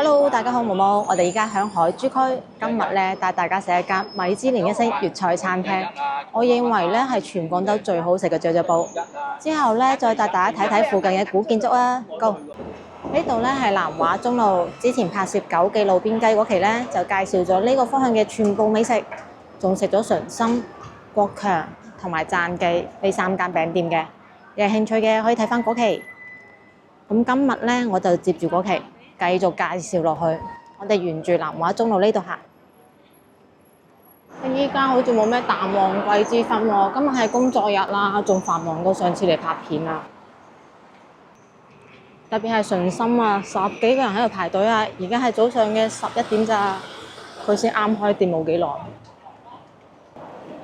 Hello，大家好，毛毛，我哋而家喺海珠區，今日咧帶大家食一間米芝蓮一星粵菜餐廳，我認為咧係全廣州最好食嘅雀雀煲。之後咧再帶大家睇睇附近嘅古建築啊，Go！呢度咧係南華中路，之前拍攝九記路邊雞嗰期咧就介紹咗呢個方向嘅全部美食，仲食咗純心、國強同埋讚記呢三間餅店嘅，有興趣嘅可以睇翻嗰期。咁今日咧我就接住嗰期。繼續介紹落去，我哋沿住南華中路呢度行。依家好似冇咩淡旺季之分喎，今日係工作日啦，仲繁忙過上次嚟拍片啊！特別係順心啊，10幾個人喺度排隊啊，而家係早上嘅11點咋，佢先啱開店冇幾耐。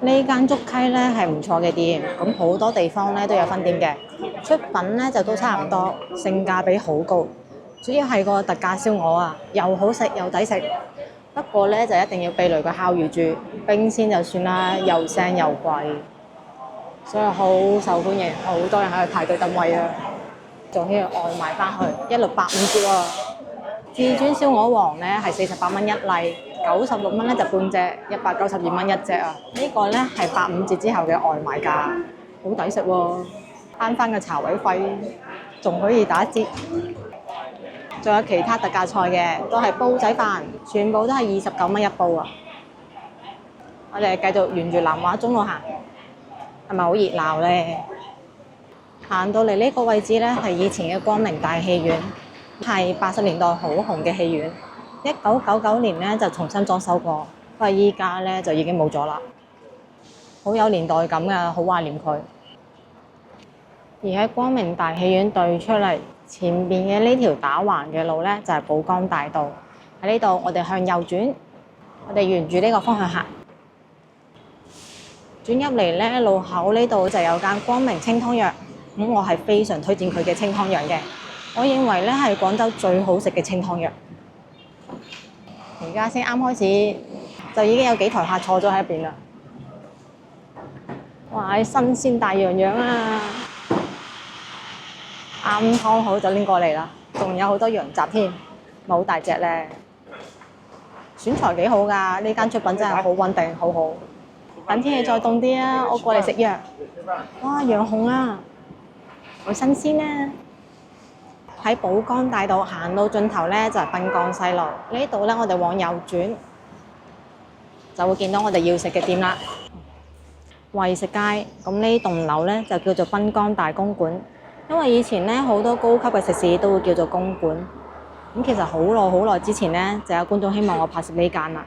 呢間竹溪咧係唔錯嘅店，咁好多地方咧都有分店嘅，出品咧就都差唔多，性價比好高。主要係個特價燒鵝啊，又好食又抵食。不過咧就一定要避雷個烤魚住，冰鮮就算啦，又腥又貴，所以好受歡迎，好多人喺度排隊等位啊。仲要外賣翻去，一律85折喎。至尊燒鵝王咧係48蚊一例，96蚊咧就半隻，192蚊一隻啊。呢個咧係85折之後嘅外賣價，好抵食喎，慳翻個茶位費，仲可以打折。仲有其他特價菜嘅，都係煲仔飯，全部都係29蚊一煲啊！我哋繼續沿住南華中路行，係咪好熱鬧咧？行到嚟呢個位置咧，係以前嘅光明大戲院，係80年代好紅嘅戲院。1999年咧就重新裝修過，不過依家咧就已經冇咗啦，好有年代感㗎，好懷念佢。而喺光明大戲院對出嚟，前邊嘅呢條打橫嘅路咧就係寶崗大道。喺呢度我哋向右轉，我哋沿住呢個方向行。轉入嚟咧路口呢度就有間光明清湯藥，咁我係非常推薦佢嘅清湯藥嘅。我認為咧係廣州最好食嘅清湯藥。而家先啱開始，就已經有幾台客坐咗喺入邊啦。哇！新鮮大洋洋啊！啱湯好就拎過嚟啦，仲有好多羊雜添，好大隻咧。選材幾好㗎，呢間出品真係好穩定，好好。等天氣再凍啲啊，我過嚟食藥。哇，羊紅啊，好新鮮啊！喺寶崗大道行到盡頭咧就係濱江西路，呢度咧我哋往右轉就會見到我哋要食嘅店啦。惠食街，咁呢棟樓咧就叫做濱江大公館。因為以前咧好多高級嘅食肆都會叫做公館，咁其實好耐之前咧就有觀眾希望我拍攝呢間啦，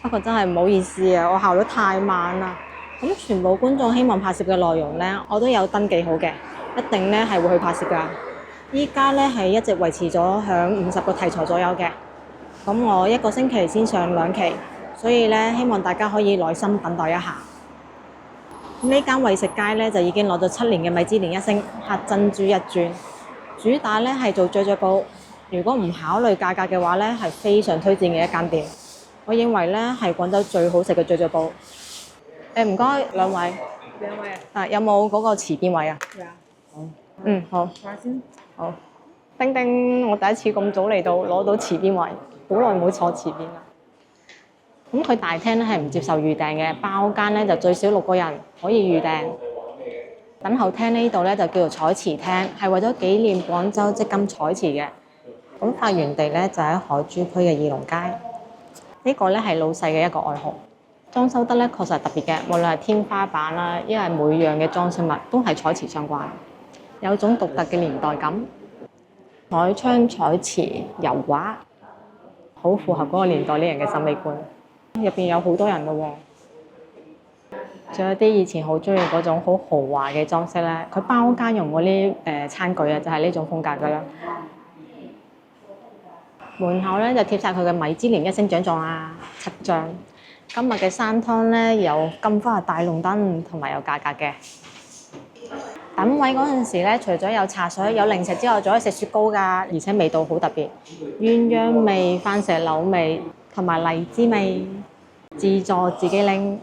不過真係唔好意思啊，我效率太慢啦。咁全部觀眾希望拍攝嘅內容咧，我都有登記好嘅，一定咧係會去拍攝㗎。依家咧係一直維持咗響50個題材左右嘅，咁我一個星期先上2期，所以咧希望大家可以耐心等待一下。呢間惠食街咧就已經攞咗7年嘅米芝蓮一星，黑珍珠一鑽。主打咧係做雀雀煲，如果唔考慮價格嘅話咧，係非常推薦嘅一間店。我認為咧係廣州最好食嘅雀雀煲。唔該兩位。兩位啊，有冇嗰個池邊位啊？有。好。話先。好。丁丁，我第一次咁早嚟到攞到池邊位，好耐冇坐池邊啦。咁佢大廳咧係唔接受預訂嘅，包間咧就最少6個人可以預訂。等候廳呢度咧就叫做彩池廳，係為咗紀念廣州積金彩池嘅。咁發源地咧就喺海珠區嘅義龍街。呢個咧係老細嘅一個愛好，裝修得咧確實係特別嘅，無論係天花板啦，因為每樣嘅裝飾物都係彩池相關，有種獨特嘅年代感。彩窗彩池油畫，好符合嗰個年代啲人嘅審美觀。入邊有好多人㗎喎，仲有啲以前好中意嗰種好豪華嘅裝飾咧。佢包間用嗰啲餐具啊，就係呢種風格㗎啦。門口咧就貼晒佢嘅米芝蓮一星獎狀啊，7張。今日嘅山湯咧有金花大龍燈，同埋有價格嘅。等位嗰陣時咧，除咗有茶水、有零食之外，仲可以食雪糕㗎，而且味道好特別，鴛鴦味、番石榴味同埋荔枝味，自助自己拎。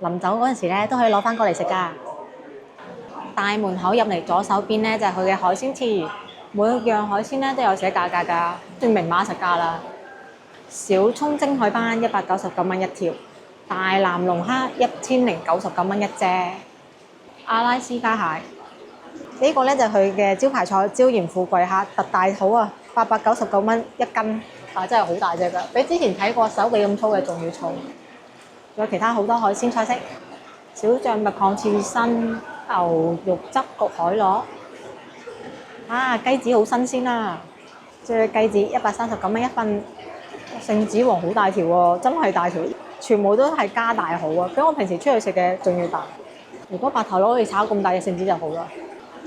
臨走嗰陣時咧，都可以攞翻過嚟食㗎。大門口入嚟左手邊咧就係佢嘅海鮮翅，每樣海鮮咧都有寫價格㗎，算明碼實價啦。小葱蒸海斑199蚊一條，大藍龍蝦1099蚊一隻，阿拉斯加蟹呢個咧就係佢嘅招牌菜椒鹽富貴蝦，特大肚啊，899蚊一斤，啊真係好大隻㗎，比之前睇過手臂咁粗嘅仲要粗。仲有其他好多海鮮菜式，小醬蜜糖刺身、牛肉汁焗海螺，啊雞子好新鮮啊！即係雞子139蚊一份，聖子王好大條喎，真係大條，全部都係加大好啊！比我平時出去食嘅仲要大。如果白頭螺可以炒咁大嘅聖子就好啦。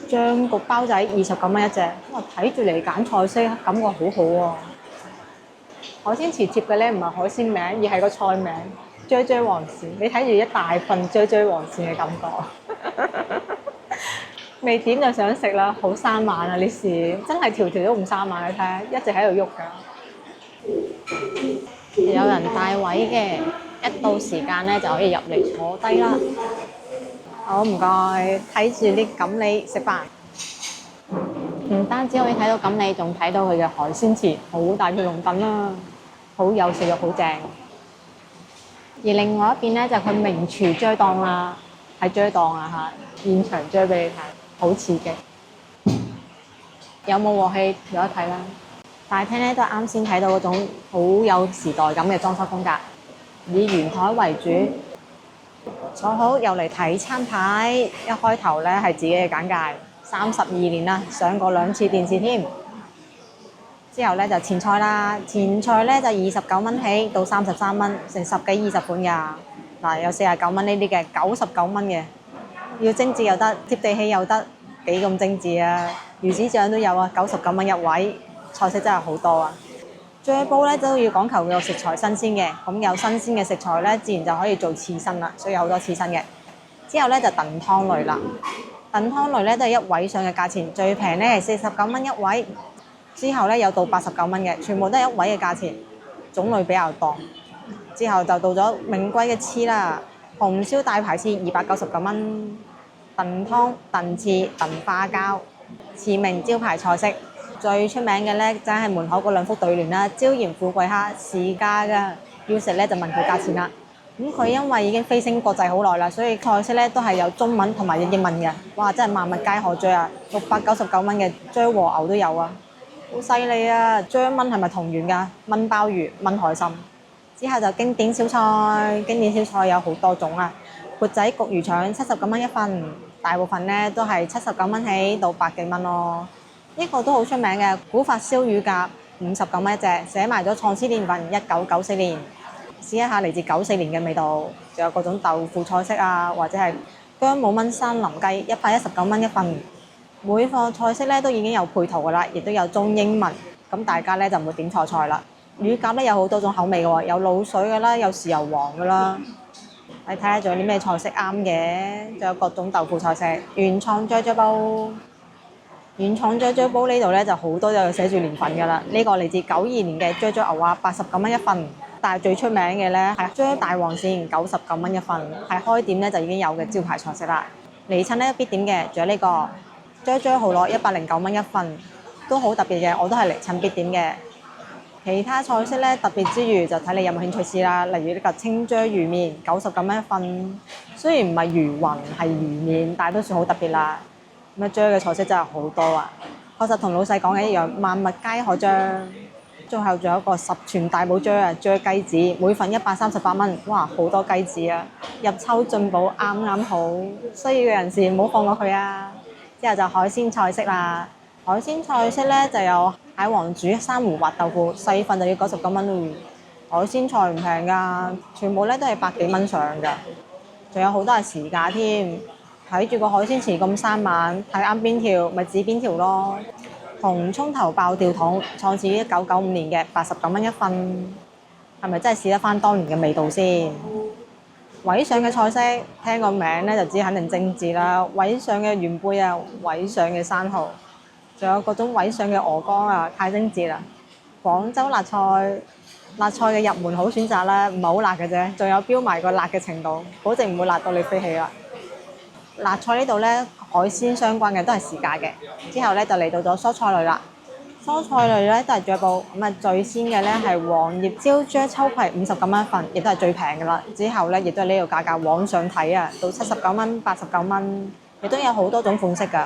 醬焗包仔29蚊一隻，哇！睇住嚟揀菜式，感覺好好喎。海鮮詞貼嘅咧唔係海鮮名，而係個菜名。啫啫皇膳，你睇住一大份啫啫皇膳嘅感覺，未點就想食啦，好生猛啊！呢事真係條條都唔生猛，你睇下，一直喺度喐㗎。有人帶位嘅，一到時間咧就可以入嚟坐低啦。好唔該，睇住啲錦鯉食飯。唔單止可以睇到錦鯉，仲睇到佢嘅海鮮池，好大條龍躉啦，好有食慾，好正。而另外一邊咧就佢名廚啫檔啦，係啫檔啊嚇，現場啫俾你睇，好刺激。有冇鑊氣有得睇啦？大廳咧都係啱先睇到嗰種好有時代感嘅裝修風格，以圓台為主。坐好又嚟睇餐牌，一開頭咧係自己嘅簡介，32年啦，上過2次電視添。之後咧就前菜啦，前菜咧就29蚊起到33蚊，成10幾20款㗎。嗱，有49蚊呢啲嘅，99蚊嘅，要精緻又得，接地氣又得，幾咁精緻啊！魚子醬都有啊，99蚊一位，菜式真係好多啊！啫煲咧都要講求個食材新鮮嘅，咁有新鮮嘅食材咧，自然就可以做刺身啦，所以有好多刺身嘅。之後咧就燉湯類啦，燉湯類咧都係一位上嘅價錢，最平咧係49蚊一位。之後咧有到89蚊嘅，全部都係一位嘅價錢，種類比較多。之後就到咗名貴嘅翅啦，紅燒大排翅299蚊，燉湯、燉翅、燉花膠，馳名招牌菜式。最出名嘅咧，就係門口嗰兩幅對聯啦，椒鹽富貴蝦市價㗎，要食咧就問佢價錢啦。咁佢因為已經飛升國際好耐啦，所以菜式咧都係有中文同埋英文嘅。哇！真係萬物皆可追啊，699蚊嘅啫和牛都有啊！好犀利啊！啫炆係咪同源㗎？炆鮑魚、炆海參，之後就經典小菜，經典小菜有好多種啊！缽仔焗魚腸79蚊一份，大部分咧都係79蚊起到百幾蚊咯。呢個都好出名嘅古法燒乳鴿59蚊一隻，寫埋咗創始年份1994年，試一下嚟自94年嘅味道。仲有各種豆腐菜式啊，或者係薑母炆山林雞119蚊一份。每個菜式咧都已經有配圖㗎啦，亦都有中英文，咁大家咧就唔會點錯菜啦。乳鴿咧有好多種口味嘅喎，有滷水㗎啦，有豉油黃㗎啦。你睇下仲有啲咩菜式啱嘅，仲有各種豆腐菜式。原創啫啫煲，原創啫啫煲呢度咧就好多有寫住年份㗎啦。呢個嚟自92年嘅啫啫牛蛙89蚊一份，但係最出名嘅咧係啫大黃鱔99蚊一份，係開店咧就已經有嘅招牌菜式啦。嚟親咧必點嘅，仲有呢個啫啫蠔螺109蚊一份，都好特別嘅，我都係嚟親必點嘅。其他菜式咧特別之餘就睇你有冇興趣試啦。例如呢個清啫魚麵99蚊一份，雖然唔係魚雲係魚麵，但係都算好特別啦。咁啊啫嘅菜式真係好多啊，確實同老細講嘅一樣，萬物皆可啫。最後仲有一個十全大補啫啊，啫雞子每份138蚊，哇好多雞子啊！入秋進補啱啱好，需要嘅人士唔好放過佢啊！之後就海鮮菜式啦，海鮮菜式咧就有蟹黃煮珊瑚滑豆腐，細份就要99蚊咯。海鮮菜唔平㗎，全部咧都係百幾蚊上㗎，仲有好多係時價添。睇住個海鮮池咁生猛，睇啱邊條咪指邊條咯。紅葱頭爆吊桶，創始於1995年嘅89蚊一份，係咪真係試得翻當年嘅味道先？位上嘅菜式，聽個名咧就知肯定精緻啦。位上嘅元貝啊，位上嘅生蠔，仲有各種位上嘅鵝肝啊，太精緻啦！廣州辣菜，辣菜嘅入門好選擇啦，唔係好辣嘅啫，仲有標埋個辣嘅程度，保證唔會辣到你飛起啦。辣菜呢度咧，海鮮相關嘅都係時價嘅。之後咧就嚟到咗蔬菜類啦，蔬菜類咧都係最補，咁啊最先嘅咧係黃葉椒椒秋葵59蚊一份，亦都係最平嘅啦。之後咧亦都係呢個價格往上睇啊，到79蚊、89蚊，亦都有好多種款式㗎。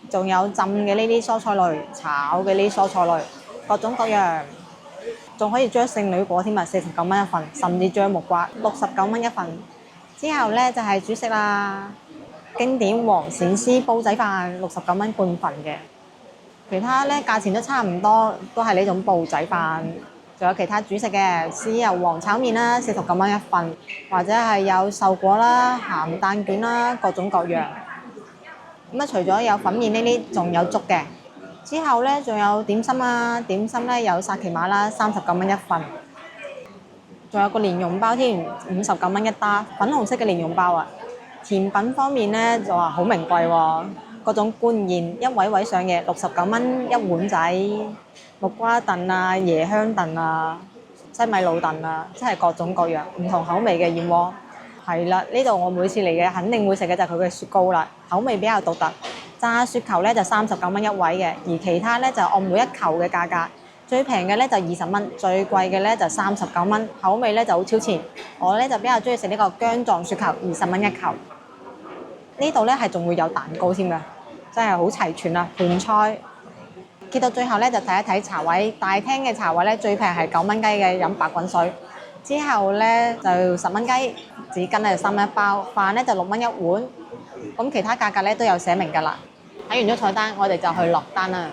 仲有浸嘅呢啲蔬菜類、炒嘅呢啲蔬菜類，各種各樣，仲可以將聖女果添啊，49蚊一份，甚至將木瓜69蚊一份。之後咧就係主食啦，經典黃鱔絲煲仔飯69蚊半份嘅。其他咧價錢都差唔多，都係呢種煲仔飯。仲有其他主食嘅豉油黃炒麵啦，49蚊一份，或者係有瘦果啦、鹹蛋卷啦，各種各樣。咁啊，除咗有粉麵呢啲，仲有粥嘅。之後咧仲有點心啊，點心咧有薩琪瑪啦，39蚊一份。仲有個蓮蓉包添，59蚊一打，粉紅色嘅蓮蓉包啊。甜品方面咧就話好名貴喎。各種官燕一位位上嘅69蚊一碗仔，木瓜燉啊、椰香燉啊、西米露燉啊，真係各種各樣唔同口味嘅燕窩。係啦，呢度我每次嚟嘅肯定會食嘅就係佢嘅雪糕啦，口味比較獨特。炸雪球咧就39蚊一位嘅，而其他咧就按每一球嘅價格，最平嘅咧就20蚊，最貴嘅咧就39蚊，口味咧就好超前。我咧就比較中意食呢個薑撞雪球，20蚊一球。呢度咧係仲會有蛋糕添㗎，真係好齊全啊！盤菜，揭到最後咧就睇一睇茶位，大廳嘅茶位咧最平係9蚊雞嘅飲白滾水，之後咧就10蚊雞，紙巾咧就3蚊一包，飯咧就6蚊一碗，咁其他價格咧都有寫明㗎啦。睇完咗菜單，我哋就去落單啦。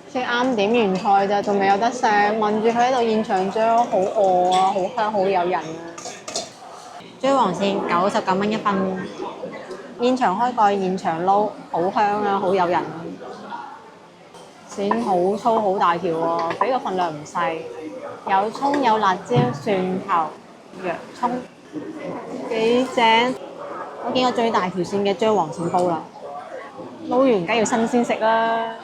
先啱點完菜咋，仲未有得食，問住佢喺度現場張，好餓啊，好香，好誘人啊！追黃鱔99蚊一份。現場開蓋，現場撈，好香啊，好誘人啊！鱔好粗好大條喎，俾個份量唔細，有葱有辣椒、蒜頭、洋葱，幾正！我見過最大條鱔嘅張黃鱔煲啦，撈完梗要新鮮食啦。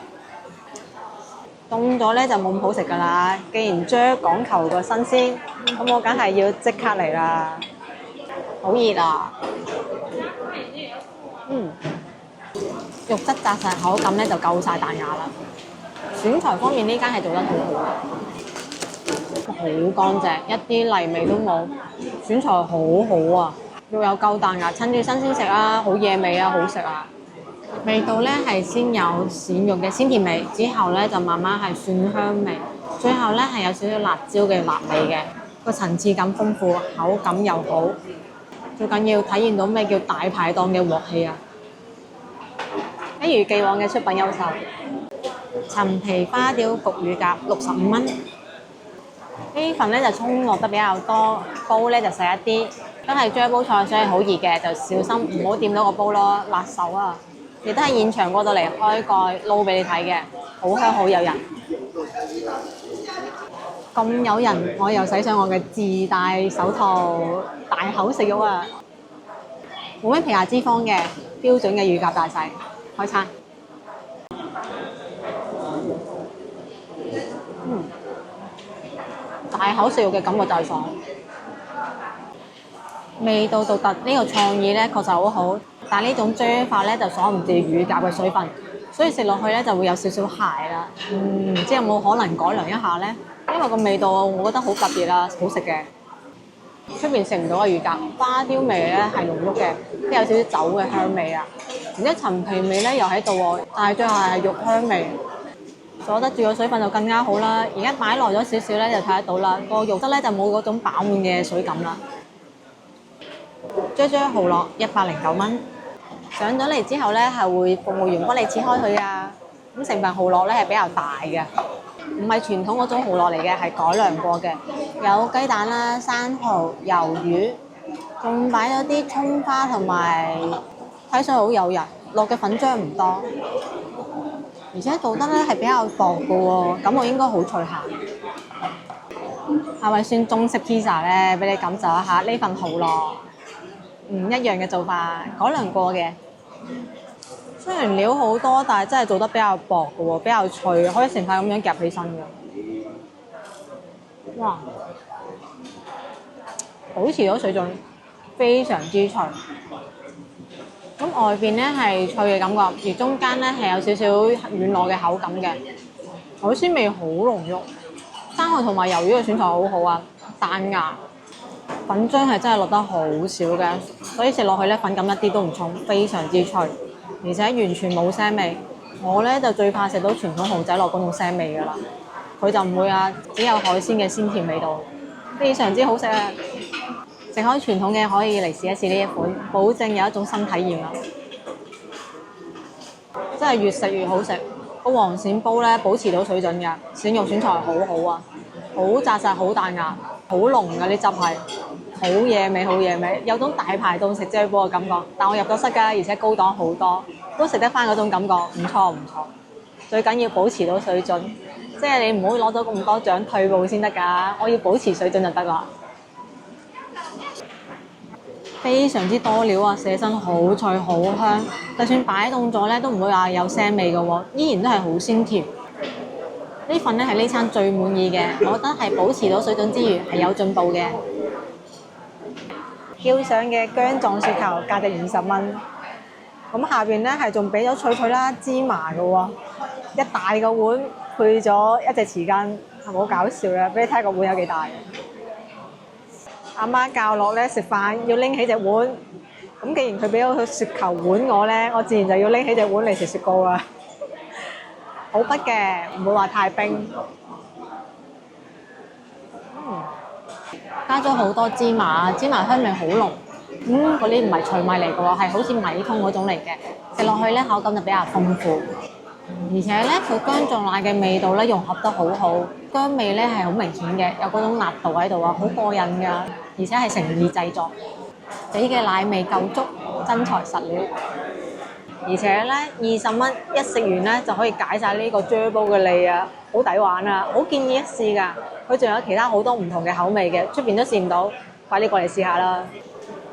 凍咗咧就冇咁好食㗎啦。既然張講求個新鮮，咁我梗係要即刻嚟啦。好熱啊！肉質紮實，口感咧就夠晒彈牙啦。選材方面呢間係做得好好，好乾淨，一啲泥味都冇，選材好好啊，肉有夠彈牙，趁住新鮮食啊，好惹味啊，好食啊！味道咧係先有鱔肉嘅鮮甜味，之後咧就慢慢係蒜香味，最後咧係有少少辣椒嘅辣味嘅，個層次感豐富，口感又好，最緊要體現到咩叫大排檔嘅鑊氣啊！一如既往嘅出品優秀，陳皮花雕焗乳鴿65蚊。呢份咧就葱落得比較多，煲咧就細一啲，都係將煲菜所以好熱嘅，就小心唔好掂到個煲咯，辣手啊！亦都係現場過到嚟開蓋撈俾你睇嘅，好香好誘人。咁誘人，我又洗上我嘅自帶手套，大口食肉啊！冇咩皮下脂肪嘅，標準嘅乳鴿大細。開餐，大口食肉嘅感覺就係爽，味道獨特。呢個創意咧確實好好，但係呢種蒸法咧就鎖唔住乳鴿嘅水分，所以食落去咧就會有少少鹹啦。唔知有冇可能改良一下咧？因為個味道我覺得好特別啦，好食嘅。出邊食唔到嘅乳鴿，花雕味咧係濃郁嘅，都有少少酒嘅香味啊。而且陳皮味咧又喺度喎，但係最後係肉香味，鎖得住個水分就更加好啦。而家擺耐咗少少咧就睇得到啦，個肉質咧就冇嗰種飽滿嘅水感啦。張蠔烙109蚊，上咗嚟之後咧係會服務員幫你切開佢啊。咁成份蠔烙咧係比較大嘅，唔係傳統嗰種蠔烙嚟嘅，係改良過嘅，有雞蛋啦、生蠔、魷魚，仲擺咗啲葱花同埋。睇上去好誘人，落嘅粉漿唔多，而且做得咧係比較薄嘅喎，咁我應該好脆下。係咪算中式 pizza 咧？俾你感受一下呢份蠔烙，唔一樣嘅做法，改良過嘅。雖然料好多，但係真係做得比較薄嘅喎，比較脆，可以成塊咁樣夾起身嘅。哇！保持咗水準，非常之脆。咁外邊咧係脆嘅感覺，而中間咧係有少少軟糯嘅口感嘅。海鮮味好濃郁，生蠔同埋魷魚嘅選材好好啊，彈牙，粉漿係真係落得好少嘅，所以食落去咧粉感一啲都唔重，非常之脆，而且完全冇腥味。我咧就最怕食到傳統蠔仔落嗰種腥味㗎啦，佢就唔會啊，只有海鮮嘅鮮甜味道，非常之好食啊！食開傳統嘅可以嚟試一試呢一款，保證有一種新體驗啊！真係越食越好食，個黃鱔煲咧保持到水準嘅，鱔肉選材好好啊，好紮實，好彈牙，好濃㗎啲汁係，好嘢味，好嘢味，有種大排檔食啫煲嘅感覺。但我入咗室㗎，而且高檔好多，都食得翻嗰種感覺，唔錯唔錯。最緊要保持到水準，即係你唔好攞咗咁多獎退步先得㗎，我要保持水準就得啦。非常之多料啊，寫身好脆好香，就算擺凍咗咧都唔會話有腥味嘅喎，依然都係好鮮甜。呢份咧係呢餐最滿意嘅，我覺得係保持到水準之餘係有進步嘅。叫上嘅薑撞雪球價值20蚊，咁下邊咧係仲俾咗脆脆啦芝麻嘅喎，一大個碗配咗一隻匙羹，係咪好搞笑嘅？俾你睇下個碗有幾大。阿媽教落咧食飯要拎起隻碗，咁既然佢俾咗個雪球碗我咧，我自然就要拎起隻碗嚟食雪糕啦。好畢嘅，唔會話太冰。加咗好多芝麻，芝麻香味好濃。嗰啲唔係脆米嚟嘅喎，係好似米通嗰種嚟嘅。食落去咧口感就比較豐富，而且咧佢薑撞奶嘅味道咧融合得好好，薑味咧係好明顯嘅，有嗰種辣度喺度啊，好過癮㗎，而且係誠意製作，俾嘅奶味夠足，真材實料。而且咧20蚊一食完咧就可以解晒呢個啫煲嘅膩啊，好抵玩啊，好建議一試㗎。佢仲有其他好多唔同嘅口味嘅，出邊都試唔到，快啲過嚟試下啦！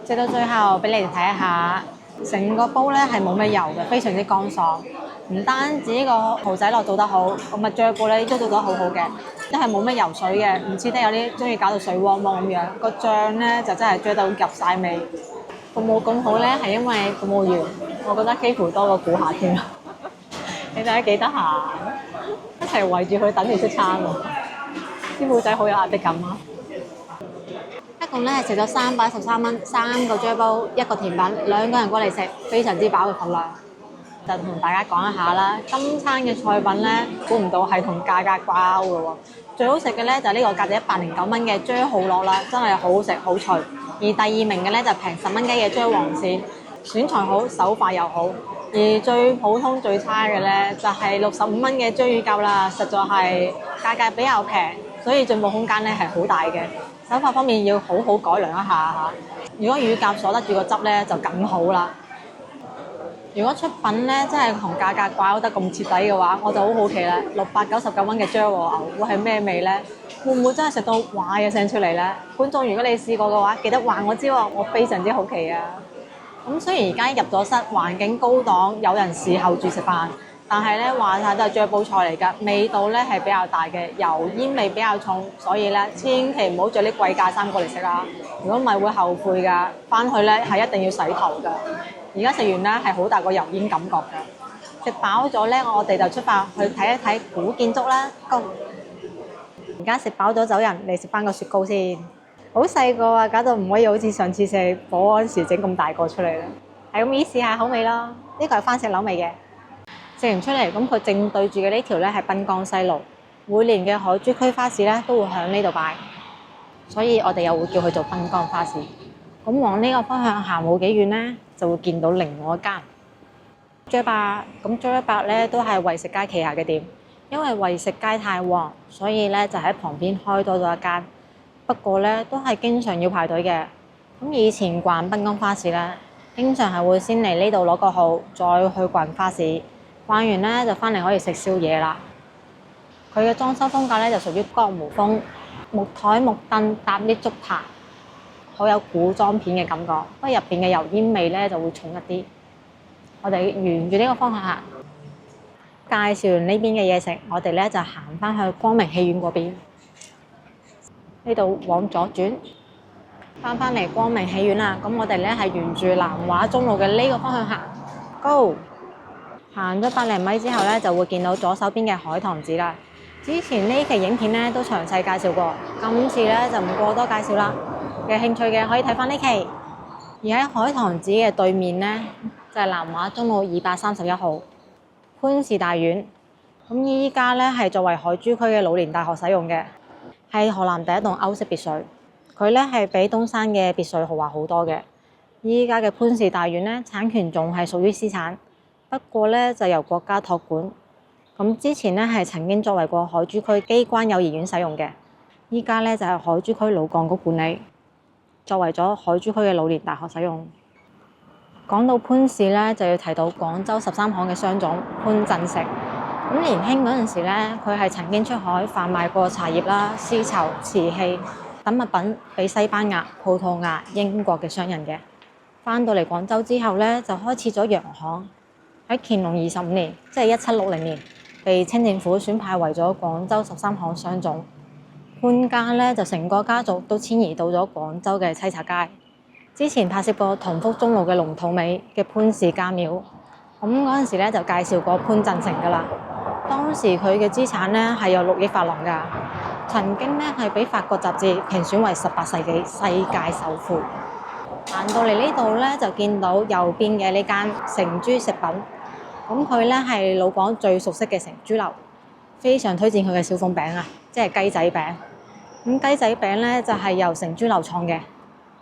食到最後俾你哋睇一下，成個煲咧係冇咩油嘅，非常之乾爽。唔單止呢個蠔仔落做得好，咁啊啫煲咧都做得好好嘅，都係冇咩油水嘅，唔似得有啲中意搞到水汪汪咁樣。個醬咧就真係啫到入晒味。服務咁好咧，係因為服務員，我覺得幾乎多過顧客添。你哋幾得閒，一齊圍住佢等住出餐喎。師傅仔好有壓迫感啊！一共咧係食咗313蚊，3個啫煲，一個甜品，2個人過嚟食，非常之飽嘅份量。就同大家講一下啦，今餐嘅菜品咧，估唔到係同價格掛鈎嘅喎。最好食嘅咧就係呢個價值109蚊嘅啫蠔烙啦，真係好好食好脆。而第2名嘅咧就平10蚊雞嘅啫黃鱔，選材好，手法又好。而最普通最差嘅咧就係65蚊嘅啫乳鴿啦，實在係價格比較平，所以進步空間咧係好大嘅。手法方面要好好改良一下嚇。如果乳鴿鎖得住個汁咧就更好啦。如果出品咧真係同價格掛鈎得咁徹底嘅話，我就好好奇啦。699蚊嘅啫和牛會係咩味咧？會唔會真係食到哇嘅聲出嚟咧？觀眾如果你試過嘅話，記得話我知喎，我非常之好奇啊！咁雖然而家入咗室，環境高檔，有人侍候住食飯，但係咧話晒都係啫煲菜嚟㗎，味道咧係比較大嘅，油煙味比較重，所以咧千祈唔好着啲貴價衫過嚟食啊！如果唔係會後悔㗎，翻去咧係一定要洗頭㗎。而家食完咧係好大個油煙感覺㗎。食飽咗咧，我哋就出發去睇一睇古建築啦。而家食飽咗走人，嚟食翻個雪糕先。好細個啊，搞到唔可以好似上次食保安時整咁大個出嚟啦。係咁意試下口味啦。呢個係番石榴味嘅。食完出嚟，咁佢正對住嘅呢條咧係濱江西路。每年嘅海珠區花市咧都會喺呢度擺，所以我哋又會叫佢做濱江花市。咁往呢個方向行冇幾遠咧，就會見到另外一間啫伯。咁啫伯咧都係惠食街旗下嘅店，因為惠食街太旺，所以咧就喺旁邊開多咗一間。不過咧都係經常要排隊嘅。咁以前逛濱江花市咧，經常係會先嚟呢度攞個號，再去逛花市。逛完咧就翻嚟可以食宵夜啦。佢嘅裝修風格咧就屬於江湖風，木台木凳搭啲竹棚，好有古裝片嘅感覺。不過入邊嘅油煙味咧就會重一啲。我哋沿住呢個方向行，介紹完呢邊嘅嘢食，我哋咧就行翻去光明戲院嗰邊。呢度往左轉，翻嚟光明戲院啦。咁我哋咧係沿住南華中路嘅呢個方向行。Go！ 行咗100零米之後咧，就會見到左手邊嘅海棠寺啦。之前呢期影片咧都詳細介紹過，今次咧就唔過多介紹啦。有興趣嘅可以睇翻呢期。而喺海棠寺嘅對面咧，就係南華中路231號潘氏大院。咁依家咧係作為海珠區嘅老年大學使用嘅，係河南第一棟歐式別墅。佢咧係比東山嘅別墅豪華好多嘅。依家嘅潘氏大院咧，產權仲係屬於私產，不過咧就由國家託管。咁之前咧係曾經作為過海珠區機關幼兒園使用嘅，依家咧就係海珠區勞幹局管理，作為咗海珠區嘅老年大學使用。講到潘氏咧，就要提到廣州13行嘅商總潘振成。咁年輕嗰陣時咧，佢係曾經出海販賣過茶葉啦、絲綢、瓷器等物品俾西班牙、葡萄牙、英國嘅商人嘅。翻到嚟廣州之後咧，就開設咗洋行。喺乾隆25年，即係1760年，被清政府選派為咗廣州13行商總。潘家咧就成個家族都遷移到咗廣州嘅西拆街。之前拍攝過同福中路嘅龍肚尾嘅潘氏家廟。咁嗰陣時咧就介紹過潘振成㗎啦。當時佢嘅資產咧係有6億法郎㗎，曾經咧係俾法國雜誌評選為18世紀世界首富。行到嚟呢度咧就見到右邊嘅呢間成珠食品，咁佢咧係老廣最熟悉嘅成珠樓，非常推薦佢嘅小鳳餅啊，即係雞仔餅。咁雞仔餅咧就係由成珠樓創嘅，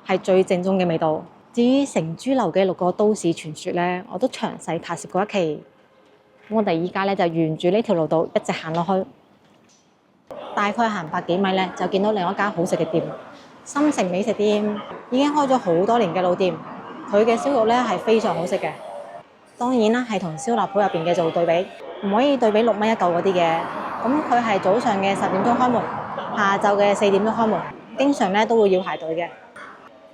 係最正宗嘅味道。至於成珠樓嘅6個都市傳說咧，我都詳細拍攝過一期。我哋依家咧就沿住呢條路道一直行落去，大概行百幾米咧就見到另一間好食嘅店，心城美食店，已經開咗好多年嘅老店。佢嘅燒肉咧係非常好食嘅，當然啦係同燒臘鋪入邊嘅做對比，唔可以對比6蚊一嚿嗰啲嘅。咁佢係早上嘅10點鐘開門，下晝嘅4點鐘開門，經常咧都會要排隊嘅。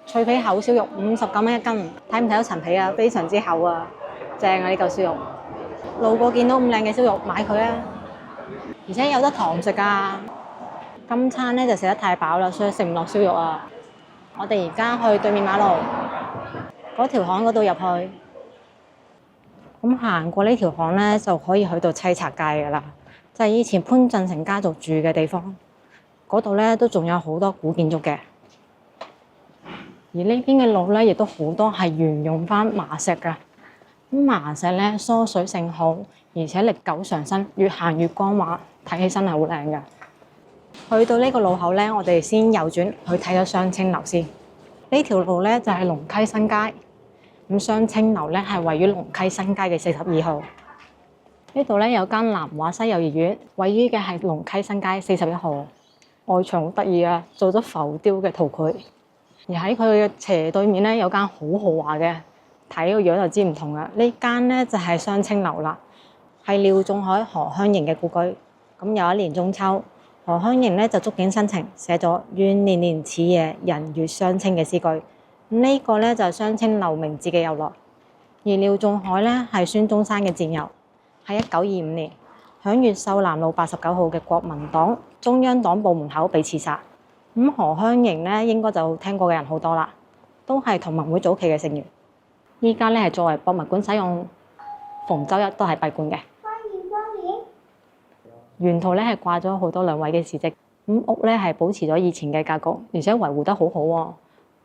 脆皮厚燒肉59蚊一斤，睇唔睇到層皮啊？非常之厚啊，正啊呢嚿燒肉。路過見到咁靚嘅燒肉，買佢啊！而且有得堂食㗎。今餐咧就食得太飽啦，所以食唔落燒肉啊。我哋而家去對面馬路嗰條巷嗰度入去，咁行過呢條巷咧就可以去到西拆街㗎啦，就係以前潘振成家族住嘅地方。嗰度咧都仲有好多古建築嘅，而呢邊嘅路咧亦都好多係沿用翻麻石㗎。咁麻石咧疏水性好，而且歷久常新，越行越光滑，睇起身係好靚㗎。去到呢個路口咧，我哋先右轉去睇咗雙清樓先。呢條路咧就係龍溪新街，咁雙清樓咧係位於龍溪新街嘅42號。呢度咧有間南華西幼兒園，位於嘅係龍溪新街41號。外牆好得意啊，做咗浮雕嘅圖繪。而喺佢嘅斜對面咧有間好豪華嘅。睇個樣就知唔同啦。呢間咧就係雙清樓啦，係廖仲愷、何香凝嘅故居。咁有一年中秋，何香凝咧就觸景生情，寫咗願年年此夜，人月雙清嘅詩句。呢個咧就係雙清樓名字嘅由來。而廖仲愷咧係孫中山嘅戰友，喺1925年響越秀南路89號嘅國民黨中央黨部門口被刺殺。咁何香凝咧應該就聽過嘅人好多啦，都係同盟會早期嘅成員。依家咧係作為博物館使用，逢周一都係閉館嘅。沿途咧係掛咗好多兩位嘅事蹟。咁屋咧係保持咗以前嘅格局，而且維護得好好喎。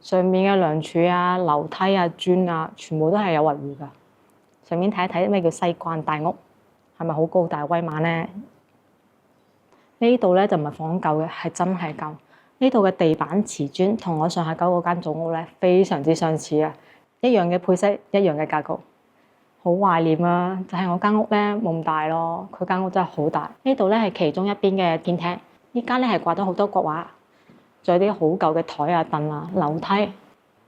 上面嘅梁柱啊、樓梯啊、磚啊，全部都係有維護㗎。上面睇一睇咩叫西關大屋，係咪好高大威猛咧？呢度咧就唔係仿舊嘅，係真係舊。呢度嘅地板瓷磚同我上下九嗰間祖屋咧非常之相似啊！一樣嘅配色，一樣嘅格局，好懷念啊！就係我間屋咧冇咁大咯，佢間屋真係好大。呢度咧係其中一邊嘅電廳，依家咧係掛咗好多國畫，仲有啲好舊嘅台啊、凳啊、樓梯。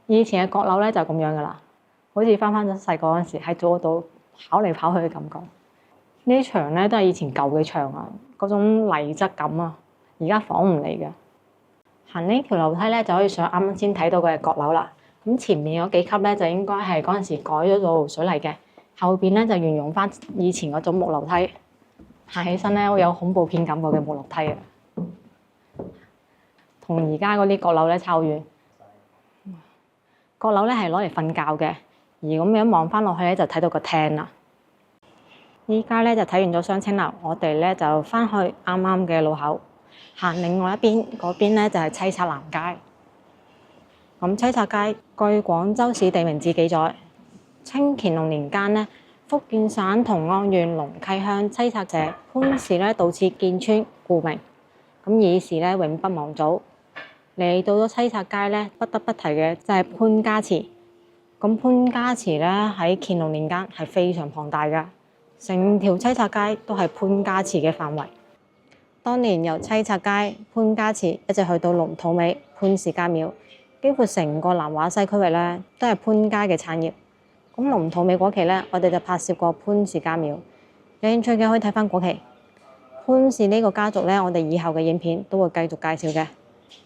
以前嘅閣樓咧就咁樣噶啦，好似翻咗細個嗰陣時喺祖屋度跑嚟跑去嘅感覺。呢啲牆咧都係以前舊嘅牆啊，嗰種泥質感啊，而家仿唔嚟嘅。行呢條樓梯咧就可以上啱啱先睇到嘅閣樓啦。咁前面嗰幾級咧就應該係嗰陣時改咗做水泥嘅，後邊咧就沿用翻以前嗰種木樓梯。行起身咧會有恐怖片感覺嘅木樓梯啊，同而家嗰啲閣樓咧差好遠。閣樓咧係攞嚟瞓覺嘅，而咁樣望翻落去咧就睇到個廳啦。依家咧就睇完咗雙清樓，我哋咧就翻去啱啱嘅路口，行另外一邊，嗰邊咧就係西拆南街。咁西拆街據廣州市地名誌記載，清乾隆年間咧，福建省同安縣龍溪鄉西拆者潘氏咧到此建村，故名。咁以示咧永不忘祖。嚟到咗西拆街咧，不得不提嘅就係潘家祠。咁潘家祠咧喺乾隆年間係非常龐大㗎，成條西拆街都係潘家祠嘅範圍。當年由西拆街、潘家祠一直去到龍肚尾潘氏家廟，幾乎成個南華西區域咧都係潘家嘅產業。咁龍肚尾嗰期咧，我哋就拍攝過潘氏家廟，有興趣嘅可以睇翻嗰期。潘氏呢個家族咧，我哋以後嘅影片都會繼續介紹嘅。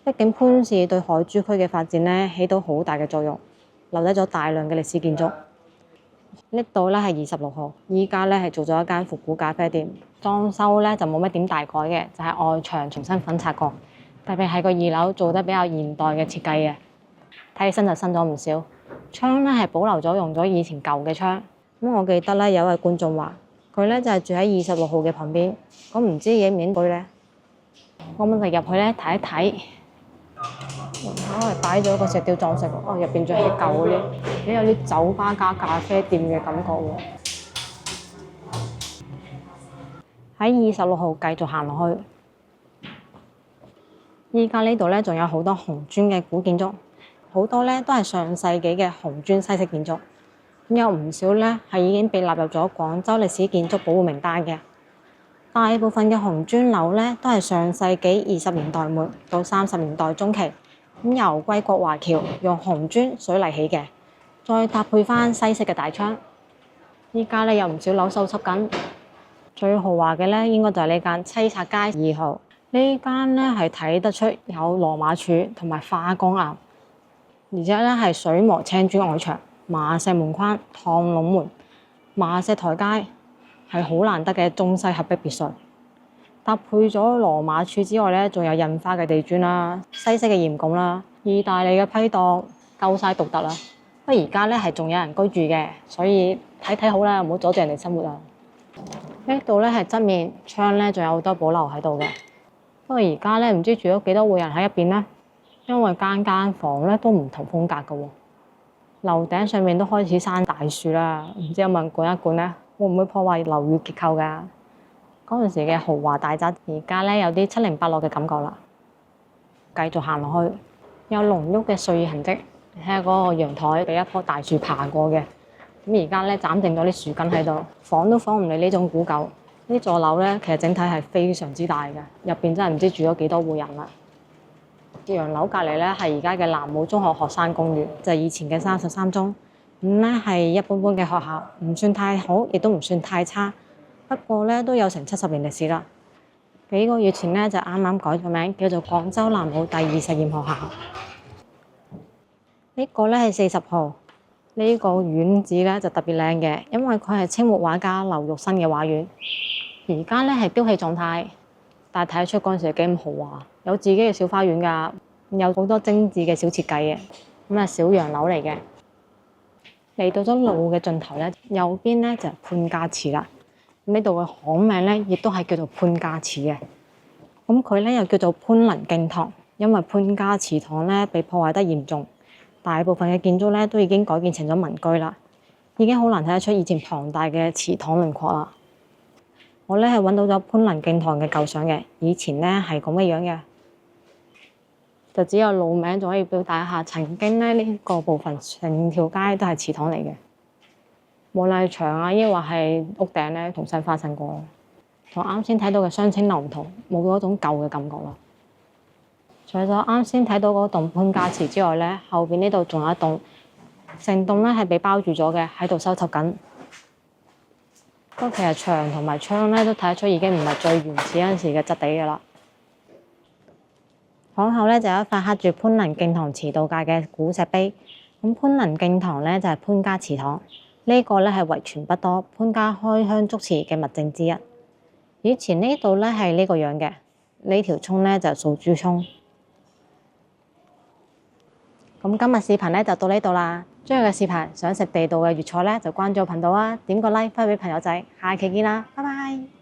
畢竟潘氏對海珠區嘅發展咧起到好大嘅作用，留低咗大量嘅歷史建築。呢度咧係26號，依家咧係做咗一間復古咖啡店，裝修咧就冇乜點大改嘅，就係外牆重新粉刷過，特別係個2樓做得比較現代嘅設計嘅，睇起身就新咗唔少。窗咧係保留咗用咗以前舊嘅窗。咁我記得咧有位觀眾話，佢咧就係住喺26號嘅旁邊，咁唔知影唔影到咧？我咪入去咧睇一睇。係擺咗個石雕裝飾，入邊仲係舊嗰啲，有啲酒吧加咖啡店嘅感覺喎。喺26號繼續行落去，依家呢度咧仲有好多紅磚嘅古建築，好多咧都係上世紀嘅紅磚西式建築，咁有唔少咧係已經被納入咗廣州歷史建築保護名單嘅。大部分嘅紅磚樓咧都係上世紀20年代末到30年代中期。咁由歸國華僑用紅磚水泥起嘅，再搭配翻西式嘅大窗。依家咧有唔少樓修葺緊，最豪華嘅咧應該就係呢間西拆街2號。呢間咧係睇得出有羅馬柱同埋花崗岩，而且咧係水磨青磚外牆、馬石門框、趟龍門、馬石台階，係好難得嘅中西合璧別墅。搭配咗羅馬柱之外咧，仲有印花嘅地磚啦、西式嘅檐拱啦、意大利嘅批盪，夠晒獨特啦。不過而家咧係仲有人居住嘅，所以睇睇好啦，唔好阻住人哋生活啊。呢度咧係側面窗咧，仲有好多保留喺度嘅。不過而家咧唔知住咗幾多戶人喺入邊咧，因為間間房咧都唔同風格嘅喎。樓頂上面都開始生大樹啦，唔知有冇人管一管咧，會唔會破壞樓宇結構㗎？嗰陣時嘅豪華大宅，而家咧有啲7080落嘅感覺啦。繼續行落去，有濃郁嘅歲月痕跡。你睇下嗰個陽台俾一棵大樹爬過嘅。咁而家咧斬定咗啲樹根喺度，仿都仿唔嚟呢種古舊。呢座樓咧其實整體係非常之大嘅，入邊真係唔知住咗幾多戶人啦。洋樓隔離咧係而家嘅南武中學學生公寓，就係以前嘅33中。咁咧係一般般嘅學校，唔算太好，亦都唔算太差。不過咧都有成70年歷史啦。幾個月前咧就啱啱改咗名，叫做廣州南武第2實驗學校。呢個咧係40號，呢個院子咧就特別靚嘅，因為佢係清末畫家劉玉新嘅畫院。而家咧係丟棄狀態，但係睇得出嗰陣時幾咁豪華，有自己嘅小花園㗎，有好多精緻嘅小設計嘅。咁啊小洋樓嚟嘅。嚟到咗路嘅盡頭咧，右邊咧就係潘家祠啦。呢度嘅巷名咧，亦都係叫做潘家祠嘅。咁佢咧又叫做潘能敬堂，因為潘家祠堂咧被破壞得嚴重，大部分嘅建築咧都已經改建成咗民居啦，已經好難睇得出以前龐大嘅祠堂輪廓啦。我咧係揾到咗潘能敬堂嘅舊相嘅，以前咧係咁嘅樣嘅，就只有路名仲可以表達一下，曾經咧呢個部分成條街都係祠堂嚟嘅。無論係牆啊，抑或係屋頂咧，重新翻新過，同啱先睇到嘅雙清樓唔同，冇嗰種舊嘅感覺咯。除咗啱先睇到嗰棟潘家祠之外咧，後邊呢度仲有一棟，成棟咧係被包住咗嘅，喺度修葺緊。不過其實牆同埋窗咧都睇得出已經唔係最原始嗰陣時嘅質地㗎啦。巷後咧就有一塊刻住潘能敬堂祠道界嘅古石碑。咁潘能敬堂咧就係潘家祠堂。呢個咧係遺傳不多潘家開香燭祠嘅物證之一。以前呢度咧係呢個樣嘅，呢條葱咧就係素珠葱。咁今日視頻咧就到呢度啦，中意嘅視頻想食地道嘅粵菜咧，就關注我頻道啊，點個 like 分俾朋友仔，下期見啦，拜拜。